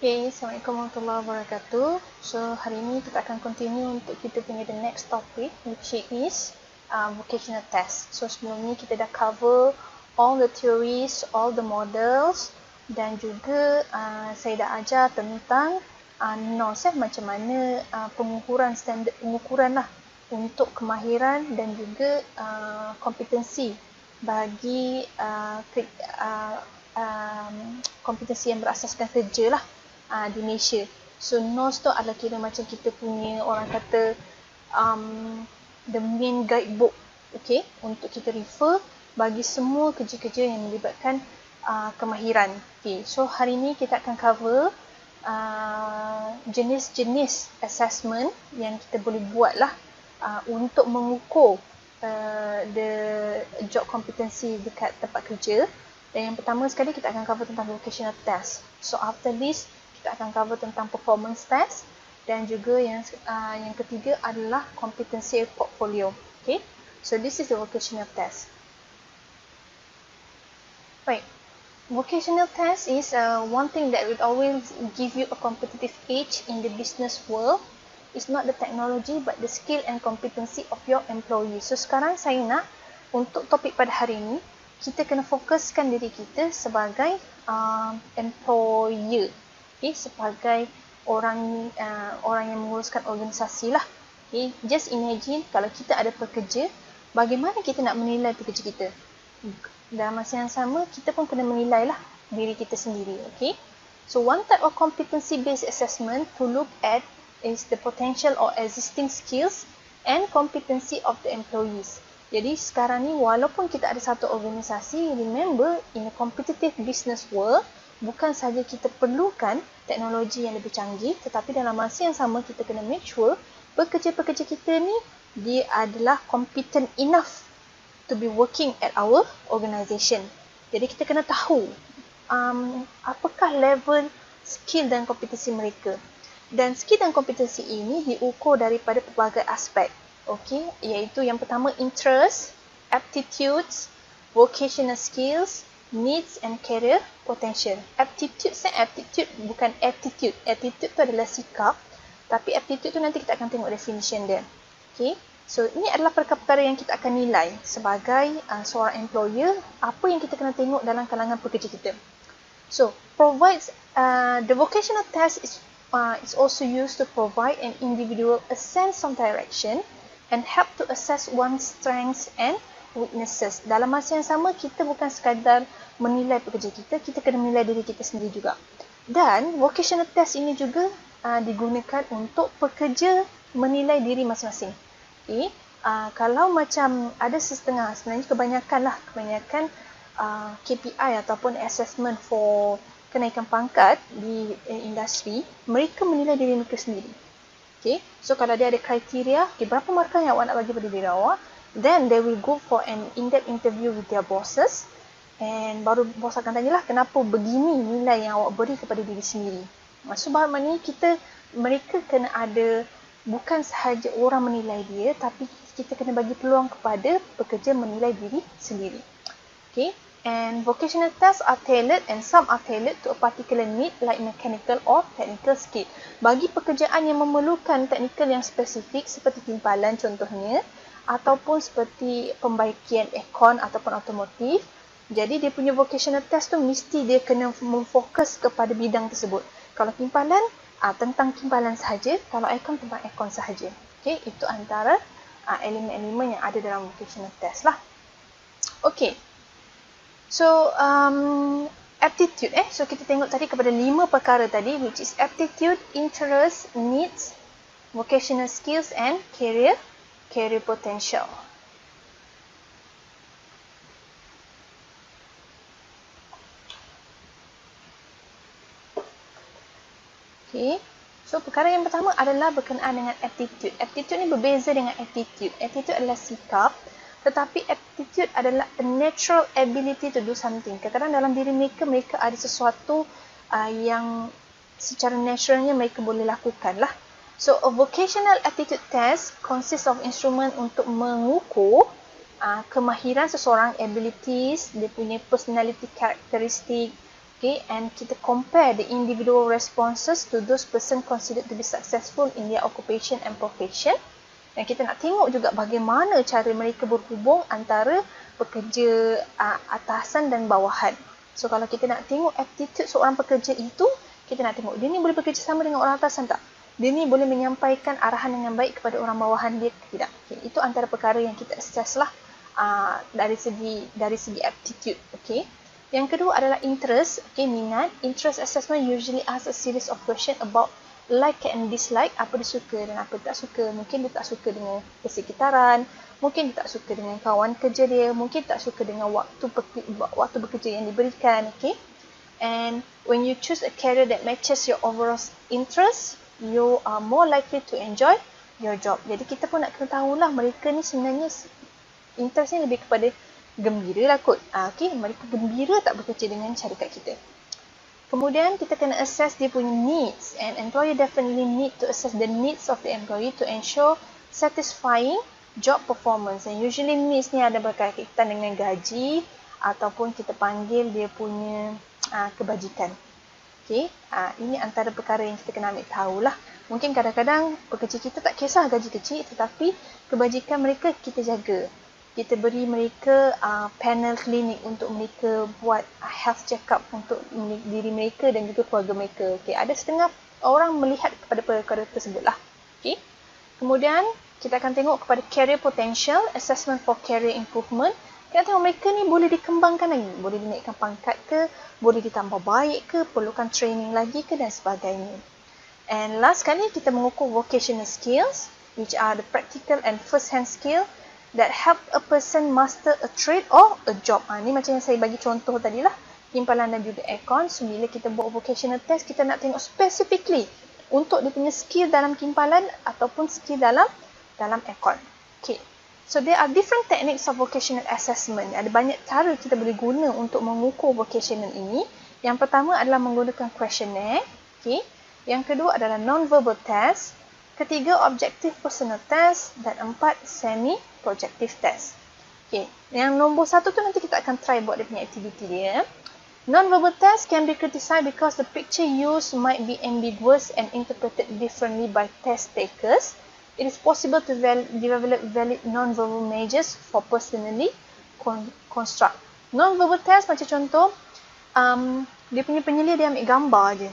Okay, Assalamualaikum warahmatullahi wabarakatuh. So, hari ini kita akan continue untuk kita punya the next topic, which is vocational test. So, sebelum ni kita dah cover all the theories, all the models dan juga saya dah ajar tentang NOS, macam mana pengukuran, standard pengukuran lah untuk kemahiran dan juga kompetensi bagi kompetensi yang berasaskan kerja lah di Malaysia. So NOS tu adalah kira macam kita punya, orang kata the main guidebook, okay, untuk kita refer bagi semua kerja-kerja yang melibatkan kemahiran. Okay, so hari ni kita akan cover jenis-jenis assessment yang kita boleh buat lah untuk mengukur the job competency dekat tempat kerja. Dan yang pertama sekali kita akan cover tentang vocational test. So after this kita akan cover tentang performance test dan juga yang ketiga adalah competency portfolio. Okay, so this is the vocational test. Right. Vocational test is one thing that will always give you a competitive edge in the business world. It's not the technology but the skill and competency of your employee. So sekarang saya nak untuk topik pada hari ini, kita kena fokuskan diri kita sebagai employer, okay, sebagai orang yang menguruskan organisasi lah. Okay, just imagine kalau kita ada pekerja, bagaimana kita nak menilai pekerja kita? Dalam masa yang sama, kita pun kena menilai lah diri kita sendiri. Okay, so one type of competency based assessment to look at is the potential or existing skills and competency of the employees. Jadi sekarang ni walaupun kita ada satu organisasi, remember in a competitive business world, bukan saja kita perlukan teknologi yang lebih canggih, tetapi dalam masa yang sama kita kena make sure pekerja-pekerja kita ni dia adalah competent enough to be working at our organisation. Jadi kita kena tahu apakah level skill dan kompetensi mereka. Dan skill dan kompetensi ini diukur daripada pelbagai aspek. Okay, iaitu yang pertama interest, aptitudes, vocational skills, needs and career potential. Aptitude bukan attitude. Attitude tu adalah sikap, tapi aptitude tu nanti kita akan tengok definition dia. Okay, so ini adalah perkara-perkara yang kita akan nilai sebagai seorang employer, apa yang kita kena tengok dalam kalangan pekerja kita. So provides the vocational test is also used to provide an individual a sense of direction and help to assess one's strengths and weaknesses. Dalam masa yang sama, kita bukan sekadar menilai pekerja kita, kita kena menilai diri kita sendiri juga. Dan vocational test ini juga digunakan untuk pekerja menilai diri masing-masing. Okay. Kalau macam ada setengah, sebenarnya kebanyakan KPI ataupun assessment for kenaikan pangkat di industri, mereka menilai diri mereka sendiri. Okay, so kalau dia ada kriteria, okay, berapa markah yang awak nak bagi pada diri awak, then they will go for an in-depth interview with their bosses, and baru bos akan tanyalah kenapa begini nilai yang awak beri kepada diri sendiri. Maksud maknanya mereka kena ada, bukan sahaja orang menilai dia, tapi kita kena bagi peluang kepada pekerja menilai diri sendiri. Okay, and vocational tests are tailored and some are tailored to a particular need like mechanical or technical skill. Bagi pekerjaan yang memerlukan teknikal yang spesifik seperti timpalan contohnya, ataupun seperti pembaikian aircon ataupun automotif, jadi dia punya vocational test tu mesti dia kena memfokus kepada bidang tersebut. Kalau timpalan, tentang timpalan sahaja, kalau aircon tentang aircon sahaja. Okay, itu antara elemen-elemen yang ada dalam vocational test lah. Okay. So, aptitude. So, kita tengok tadi kepada 5 perkara tadi, which is aptitude, interest, needs, vocational skills and career potential. Okay. So, perkara yang pertama adalah berkenaan dengan aptitude. Aptitude ni berbeza dengan attitude. Attitude adalah sikap. Tetapi aptitude adalah a natural ability to do something. Kadang-kadang dalam diri mereka ada sesuatu yang secara naturalnya mereka boleh lakukan lah. So, a vocational aptitude test consists of instrument untuk mengukur kemahiran seseorang, abilities, dia punya personality characteristic, Okay, and kita compare the individual responses to those person considered to be successful in their occupation and profession. Dan kita nak tengok juga bagaimana cara mereka berhubung antara pekerja atasan dan bawahan. So kalau kita nak tengok attitude seorang pekerja itu, kita nak tengok dia ni boleh bekerja sama dengan orang atasan tak? Dia ni boleh menyampaikan arahan dengan baik kepada orang bawahan dia tidak? Okay, itu antara perkara yang kita assess lah dari segi aptitude. Okay. Yang kedua adalah interest, okay, minat. Interest assessment usually asks a series of questions about like and dislike, apa dia suka dan apa dia tak suka. Mungkin dia tak suka dengan persekitaran, mungkin dia tak suka dengan kawan kerja dia, mungkin tak suka dengan waktu bekerja yang diberikan, okay. And when you choose a career that matches your overall interest, you are more likely to enjoy your job. Jadi kita pun nak kena tahulah mereka ni sebenarnya interestnya lebih kepada gembira lah kot. Okay, mereka gembira tak bekerja dengan syarikat kita. Kemudian kita kena assess dia punya needs, and employer definitely need to assess the needs of the employee to ensure satisfying job performance. And usually needs ni ada berkaitan dengan gaji ataupun kita panggil dia punya kebajikan. Okay, ini antara perkara yang kita kena ambil tahulah. Mungkin kadang-kadang pekerja kita tak kisah gaji kecil, tetapi kebajikan mereka kita jaga. Kita beri mereka panel klinik untuk mereka buat health check-up untuk diri mereka dan juga keluarga mereka. Okay, ada setengah orang melihat kepada perkara tersebut lah. Okay. Kemudian kita akan tengok kepada career potential, assessment for career improvement. Kita tengok mereka ni boleh dikembangkan lagi, boleh dinaikkan pangkat ke, boleh ditambah baik ke, perlukan training lagi ke dan sebagainya. And last kali kita mengukur vocational skills, which are the practical and first-hand skill that help a person master a trade or a job. Ni macam yang saya bagi contoh tadi lah, timpalan dan juga aircon. So, bila kita buat vocational test, kita nak tengok specifically untuk dia punya skill dalam timpalan ataupun skill dalam aircon. Okay. So, there are different techniques of vocational assessment. Ada banyak cara kita boleh guna untuk mengukur vocational ini. Yang pertama adalah menggunakan questionnaire. Okay. Yang kedua adalah non-verbal test. Ketiga, objective personal test. Dan empat, semi-projective test. Okay. Yang nombor satu tu nanti kita akan try buat dia punya activity dia. Non-verbal test can be criticized because the picture used might be ambiguous and interpreted differently by test takers. It is possible to develop valid non-verbal measures for personally construct. Non-verbal test macam contoh, dia punya penyelia dia ambil gambar je.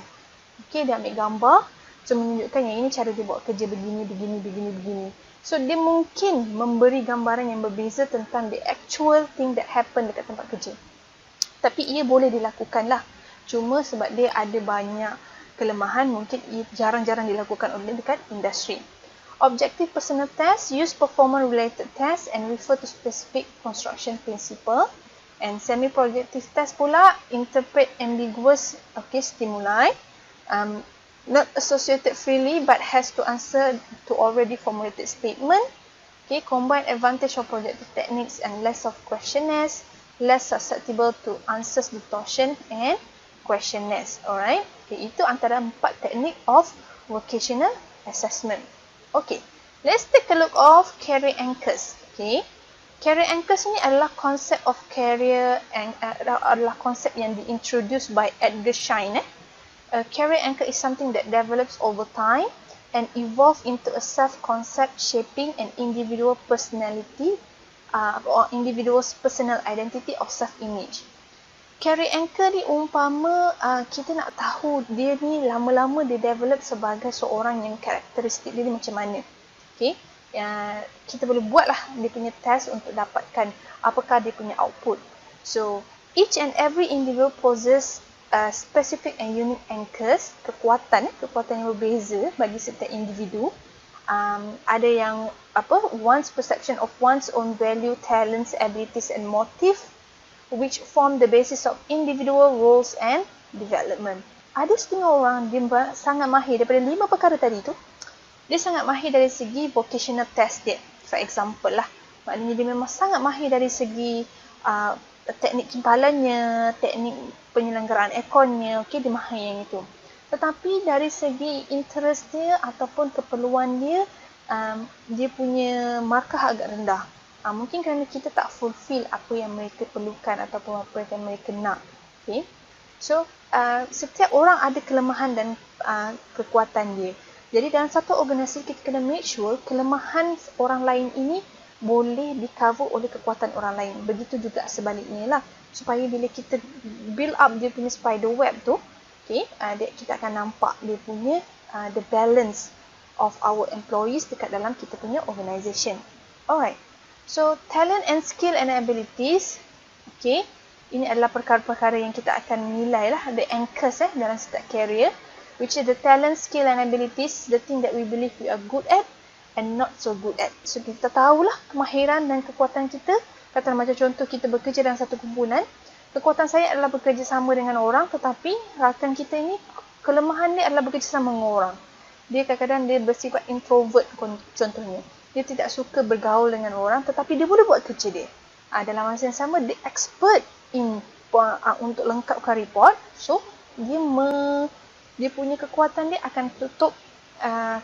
Okay, dia ambil gambar. So, menunjukkan yang ini cara dia buat kerja begini. So, dia mungkin memberi gambaran yang berbeza tentang the actual thing that happen dekat tempat kerja. Tapi ia boleh dilakukan lah. Cuma sebab dia ada banyak kelemahan, mungkin ia jarang-jarang dilakukan oleh dekat industri. Objective personal test use performance-related test and refer to specific construction principle. And semi-projective test pula interpret ambiguous stimuli. Not associated freely but has to answer to already formulated statement. Okay, combine advantage of projective techniques and less of questionnaires, less susceptible to answers distortion and questionnaires. Alright, okay, itu antara 4 teknik of vocational assessment. Okay, let's take a look of career anchors. Okay, career anchors ni adalah konsep of career and adalah konsep yang diintroduce by Edgar Schein. A career anchor is something that develops over time and evolves into a self-concept shaping an individual personality or individual's personal identity or self-image. Career anchor ni umpama kita nak tahu dia ni lama-lama dia develop sebagai seorang yang karakteristik dia ni macam mana. Okay? Kita boleh buatlah dia punya test untuk dapatkan apakah dia punya output. So, each and every individual possesses specific and unique anchors, kekuatan yang berbeza bagi setiap individu. Ada yang one's perception of one's own value, talents, abilities and motive, which form the basis of individual roles and development. Ada setengah orang dia sangat mahir daripada 5 perkara tadi tu. Dia sangat mahir dari segi vocational test dia. For example lah, maknanya dia memang sangat mahir dari segi teknik timpalannya, teknik penyelenggaraan airconnya, okay, dia mahir yang itu. Tetapi dari segi interest dia ataupun keperluan dia, dia punya markah agak rendah. Mungkin kerana kita tak fulfill apa yang mereka perlukan ataupun apa yang mereka nak. Okay. So, setiap orang ada kelemahan dan kekuatan dia. Jadi dalam satu organisasi kita kena make sure kelemahan orang lain ini boleh di-cover oleh kekuatan orang lain. Begitu juga sebaliknya lah. Supaya bila kita build up dia punya spider web tu, okay, kita akan nampak dia punya the balance of our employees dekat dalam kita punya organisation. Alright. So, talent and skill and abilities. Okay. Ini adalah perkara-perkara yang kita akan nilai lah. The anchors dalam setiap career. Which is the talent, skill and abilities. The thing that we believe we are good at and not so good at. So, kita tahulah kemahiran dan kekuatan kita. Kata macam contoh kita bekerja dalam satu kumpulan. Kekuatan saya adalah bekerja sama dengan orang. Tetapi rakan kita ini, kelemahan dia adalah bekerja sama dengan orang. Dia kadang-kadang dia bersifat introvert contohnya. Dia tidak suka bergaul dengan orang. Tetapi dia boleh buat kerja dia. Dalam masa yang sama, dia expert untuk lengkapkan report. So, dia punya kekuatan dia akan tutup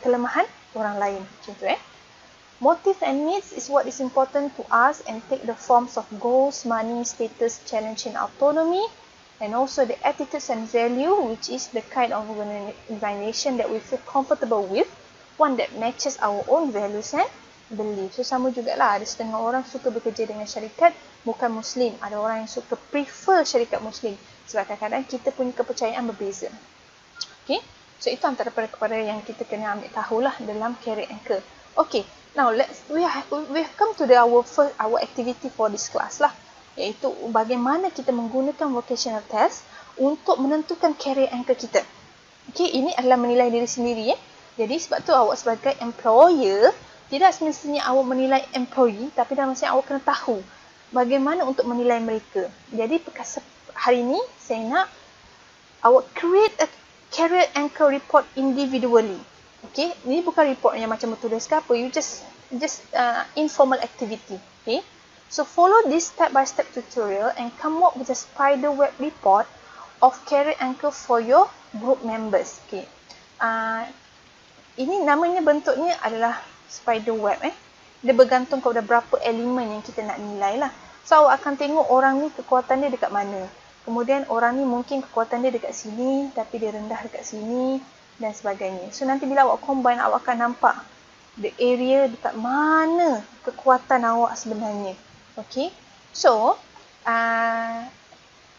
kelemahan orang lain. Contoh Motive and needs is what is important to us and take the forms of goals, money, status, challenge and autonomy. And also the attitudes and value, which is the kind of organization that we feel comfortable with. One that matches our own values and beliefs. So, sama jugalah. Ada setengah orang suka bekerja dengan syarikat bukan Muslim. Ada orang yang suka prefer syarikat Muslim. Sebab kadang-kadang kita punya kepercayaan berbeza. Okay. So, itu antara perkara yang kita kena ambil tahulah dalam career anchor. Okay. Now, we have come to our activity for this class lah. Iaitu bagaimana kita menggunakan vocational test untuk menentukan career anchor kita. Okay, ini adalah menilai diri sendiri. Jadi sebab tu awak sebagai employer, tidak semestinya awak menilai employee, tapi dalam masa awak kena tahu bagaimana untuk menilai mereka. Jadi hari ini saya nak awak create a career anchor report individually. Okay, ini bukan report yang macam bertulis ke apa, you just informal activity. Okay. So, follow this step-by-step tutorial and come up with a spider web report of career anchor for your group members. Okay. Ini namanya bentuknya adalah spider web. Dia bergantung kepada berapa elemen yang kita nak nilai lah. So, awak akan tengok orang ni kekuatan dia dekat mana. Kemudian, orang ni mungkin kekuatan dia dekat sini, tapi dia rendah dekat sini dan sebagainya. So, nanti bila awak combine, awak akan nampak the area dekat mana kekuatan awak sebenarnya. Okay, so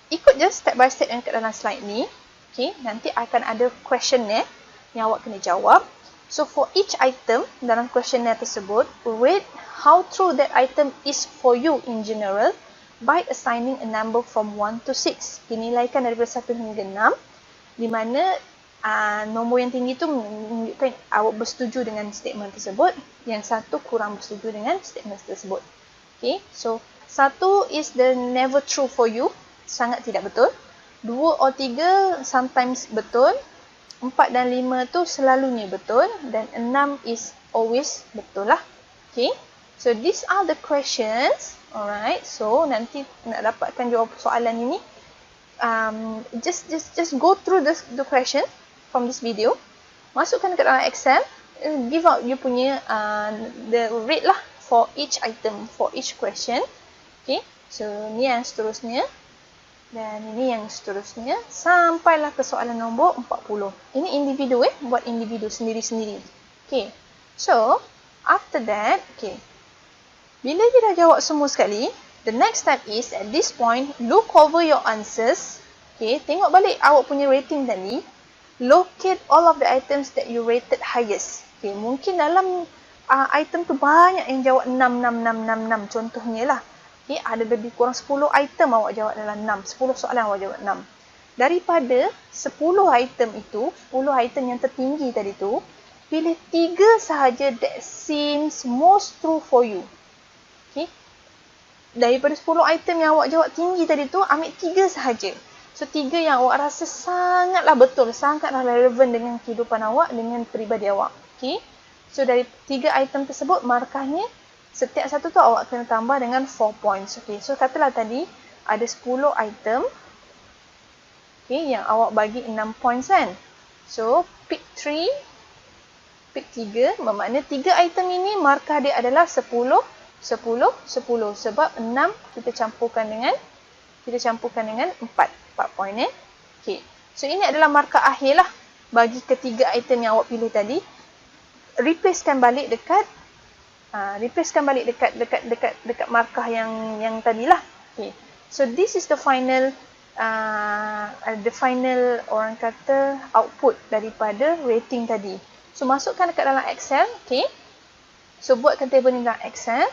ikut je step by step yang kat dalam slide ni. Okay, nanti akan ada questionnaire yang awak kena jawab. So for each item dalam questionnaire tersebut, rate how true that item is for you in general by assigning a number from 1 to 6. Dinilaikan daripada 1 hingga 6, di mana nombor yang tinggi tu menunjukkan awak bersetuju dengan statement tersebut, yang satu kurang bersetuju dengan statement tersebut. Okay, so 1 is the never true for you, sangat tidak betul. 2 or 3 sometimes betul. 4 dan 5 tu selalunya betul. Dan 6 is always betul lah. Okay, so these are the questions. Alright, so nanti nak dapatkan jawab soalan ini, just go through the question from this video. Masukkan ke dalam Excel, give out you punya the rate lah for each item, for each question. Okay, so ni yang seterusnya dan ini yang seterusnya sampailah ke soalan nombor 40. Ini individu buat individu sendiri-sendiri. Okay, so after that, okay, bila dia dah jawab semua sekali, the next step is at this point look over your answers. Okay, tengok balik awak punya rating tadi, locate all of the items that you rated highest. Okay, mungkin dalam item tu banyak yang jawab 6 contohnya lah. Okay, ada lebih kurang 10 item awak jawab dalam 6. 10 soalan awak jawab 6. Daripada 10 item itu, 10 item yang tertinggi tadi tu, pilih 3 sahaja that seems most true for you. Okay. Daripada 10 item yang awak jawab tinggi tadi tu, ambil 3 sahaja. So, 3 yang awak rasa sangatlah betul, sangatlah relevan dengan kehidupan awak, dengan peribadi awak. Okay. So, dari 3 item tersebut, markahnya setiap satu tu awak kena tambah dengan 4 points. Okay, so katalah tadi ada 10 item, okay, yang awak bagi 6 points kan. So, pick 3, bermakna 3 item ini markah dia adalah 10, 10, 10. Sebab 6 kita campurkan dengan 4 poin Okay. So ini adalah markah akhir lah bagi ketiga item yang awak pilih tadi. Replacekan balik dekat dekat markah yang tadilah. Okay. So this is the final orang kata output daripada rating tadi. So masukkan dekat dalam Excel. Okay. So buatkan table ni dalam Excel.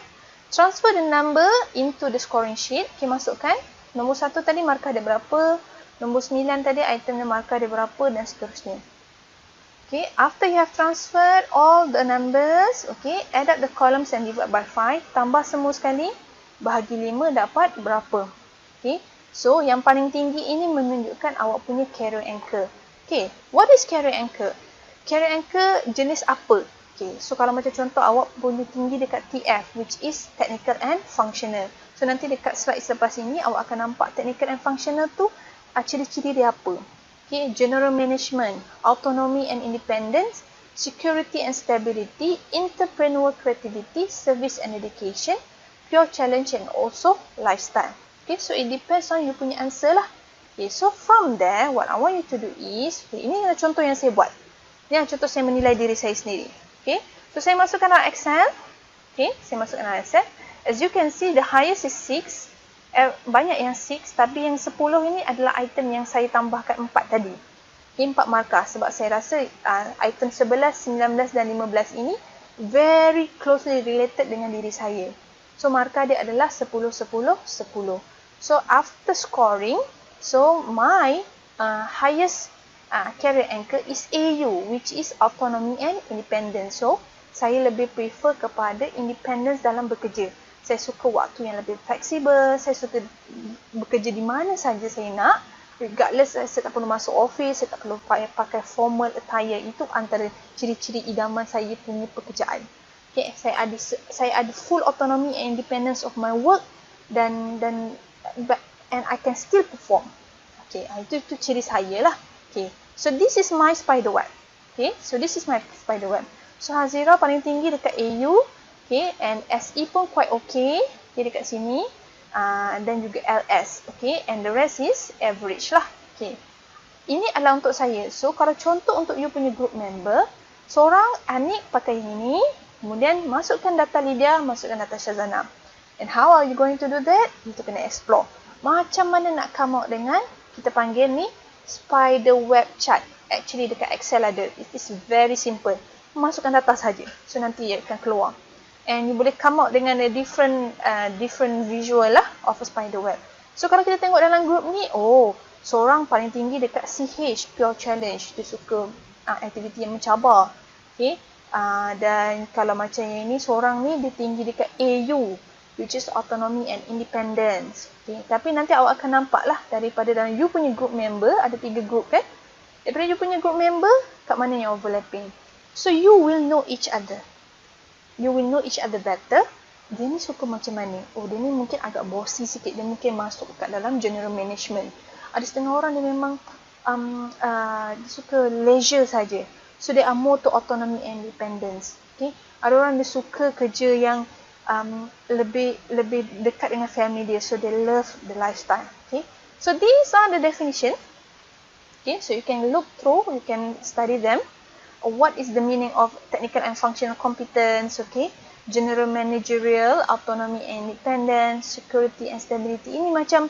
Transfer the number into the scoring sheet. Okay, masukkan. Nombor 1 tadi markah dia berapa. Nombor 9 tadi itemnya markah dia berapa dan seterusnya. Okay, after you have transferred all the numbers, okay, add up the columns and divide by 5. Tambah semua sekali. Bahagi 5 dapat berapa. Okay, so yang paling tinggi ini menunjukkan awak punya carrier anchor. Okay, what is carrier anchor? Carrier anchor jenis apa? Okay, so kalau macam contoh awak punya tinggi dekat TF, which is technical and functional. So nanti dekat slide selepas ini awak akan nampak technical and functional tu ciri-ciri dia apa. Okay, general management, autonomy and independence, security and stability, entrepreneurial creativity, service and education, pure challenge and also lifestyle. Okay, so it depends on you punya answer lah. Okay, so from there, what I want you to do is, okay, ini adalah contoh yang saya buat. Ini adalah contoh saya menilai diri saya sendiri. Okay, so saya masukkan dalam Excel. Okay, saya masukkan dalam Excel. As you can see, the highest is 6. Banyak yang 6, tapi yang 10 ini adalah item yang saya tambahkan 4 tadi. Okay, 4 markah. Sebab saya rasa item 11, 19 dan 15 ini very closely related dengan diri saya. So, markah dia adalah 10, 10, 10. So, after scoring, so my highest carrier anchor is AU, which is autonomy and independence. So, saya lebih prefer kepada independence dalam bekerja. Saya suka waktu yang lebih fleksibel, saya suka bekerja di mana saja saya nak. Regardless, saya tak perlu masuk office, saya tak perlu pakai formal attire. Itu antara ciri-ciri idaman saya punya pekerjaan. Okay, saya ada full autonomy and independence of my work and I can still perform. Okay, itu ciri saya lah. Okay, so this is my spider web. Okay, so this is my spider web. So Hazira paling tinggi dekat AU. Okay, and SE pun quite okay. Okay, dekat sini. Dan juga LS. Okay, and the rest is average lah. Okay, ini adalah untuk saya. So kalau contoh untuk you punya group member, seorang Anik pakai ini. Kemudian masukkan data Lydia, masukkan data Shazana. And how are you going to do that? Kita kena explore. Macam mana nak come out dengan, kita panggil ni spider web chart. Actually dekat Excel ada. It is very simple. Masukkan data saja. So nanti ia akan keluar. And you boleh come out dengan a different visual lah of a spider web. So kalau kita tengok dalam group ni, seorang paling tinggi dekat CH, pure challenge. Dia suka aktiviti yang mencabar. Okay. Dan kalau macam yang ini, seorang ni dia tinggi dekat AU, which is autonomy and independence. Okay. Tapi nanti awak akan nampak lah daripada dalam you punya group member, ada 3 group kan. Daripada you punya group member, kat mana yang overlapping. So you will know each other. You will know each other better. Dia ni suka macam mana? Dia ni mungkin agak bossy sikit. Dia mungkin masuk kat dalam general management. Ada setengah orang dia memang dia suka leisure saja. So they are more to autonomy and independence. Okay? Ada orang dia suka kerja yang lebih dekat dengan family dia. So they love the lifestyle. Okay? So these are the definition. Okay? So you can look through, you can study them. What is the meaning of technical and functional competence? Okay? General managerial, autonomy and independence, security and stability. Ini macam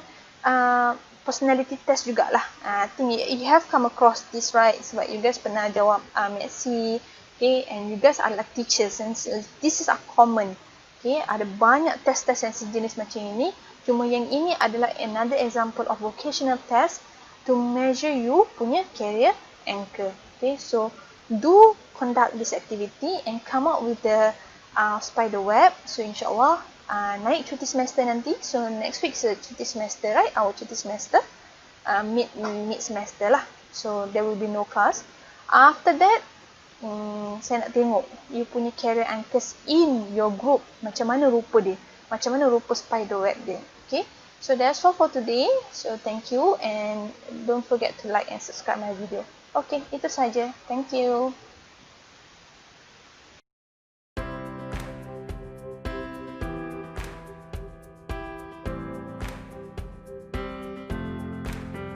personality test jugalah. I think you have come across this, right? Sebab you guys pernah jawab MSc, okay? And you guys are like teachers and this is a common. Okay? Ada banyak test-test yang sejenis macam ini. Cuma yang ini adalah another example of vocational test to measure you punya career anchor. Okay? So do conduct this activity and come up with the spider web. So insyaAllah naik cuti semester nanti. So next week is cuti semester, right? Our cuti semester mid semester lah. So there will be no class. After that, saya nak tengok you punya career anchors in your group. Macam mana rupa dia? Macam mana rupa spider web dia? Okay? So that's all for today. So thank you and don't forget to like and subscribe my video. Okay, itu saja. Thank you.